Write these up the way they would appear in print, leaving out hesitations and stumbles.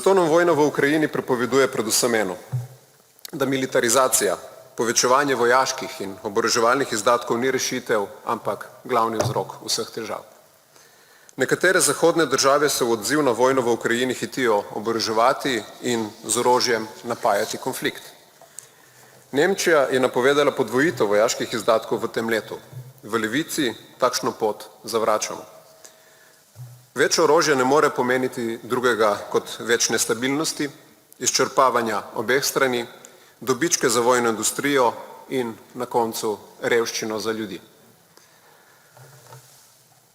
Zato nam vojna v Ukrajini prepoveduje predvsem eno, da militarizacija, povečevanje vojaških in oboroževalnih izdatkov ni rešitev, ampak glavni vzrok vseh težav. Nekatere zahodne države se v odziv na vojno v Ukrajini hitijo oboroževati in z orožjem napajati konflikt. Nemčija je napovedala podvojitev vojaških izdatkov v tem letu. V Levici takšno pot zavračamo. Več orožja ne more pomeniti drugega kot več nestabilnosti, izčrpavanja obeh strani, dobičke za vojno industrijo in na koncu revščino za ljudi.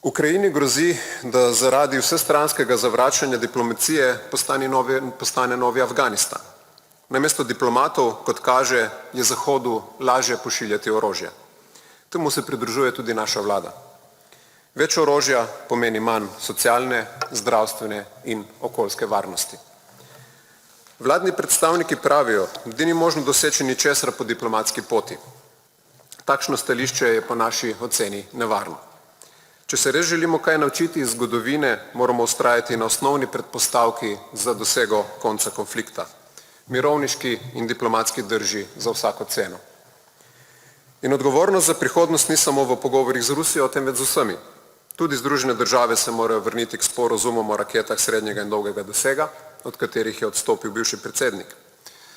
Ukrajini grozi, da zaradi vsestranskega zavračanja diplomacije postane novi Afganistan. Namesto diplomatov, kot kaže, je Zahodu lažje pošiljati orožje. Temu se pridružuje tudi naša vlada. Več orožja pomeni manj socialne, zdravstvene in okoljske varnosti. Vladni predstavniki pravijo, da ni možno doseči ničesar po diplomatski poti. Takšno stališče je po naši oceni nevarno. Če se res želimo kaj naučiti iz zgodovine, moramo vztrajati na osnovni predpostavki za dosego konca konflikta. Mirovniški in diplomatski drži za vsako ceno. In odgovornost za prihodnost ni samo v pogovorih z Rusijo, temveč z vsemi. Tudi Združene države se morajo vrniti k sporazumom o raketah srednjega in dolgega dosega, od katerih je odstopil bivši predsednik.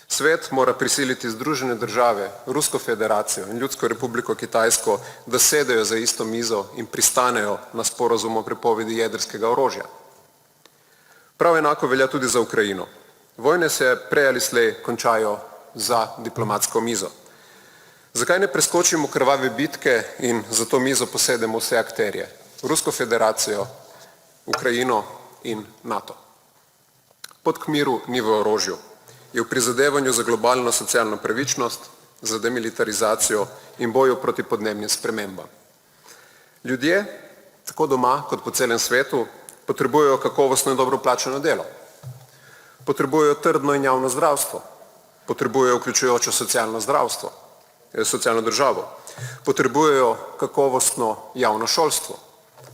Svet mora prisiliti Združene države, Rusko federacijo in Ljudsko republiko Kitajsko, da sedejo za isto mizo in pristanejo na sporazum o prepovedi jedrskega orožja. Prav enako velja tudi za Ukrajino. Vojne se prej ali slej končajo za diplomatsko mizo. Zakaj ne preskočimo krvave bitke in za to mizo posedemo vse akterje? Rusko federacijo, Ukrajino in NATO. Pot k miru ni v orožju. Je v prizadevanju za globalno socialno pravičnost, za demilitarizacijo in boju proti podnebnim spremembam. Ljudje, tako doma kot po celem svetu, potrebujejo kakovostno in dobro plačano delo. Potrebujejo trdno in javno zdravstvo. Potrebujejo vključujočo socialno državo. Potrebujejo kakovostno javno šolstvo.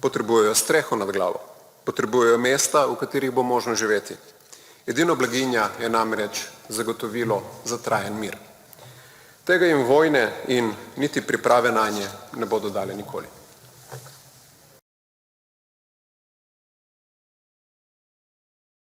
Potrebujejo streho nad glavo. Potrebujejo mesta, v katerih bo možno živeti. Edino blaginja je namreč zagotovilo za trajen mir. Tega jim vojne in niti priprave nanje ne bodo dale nikoli.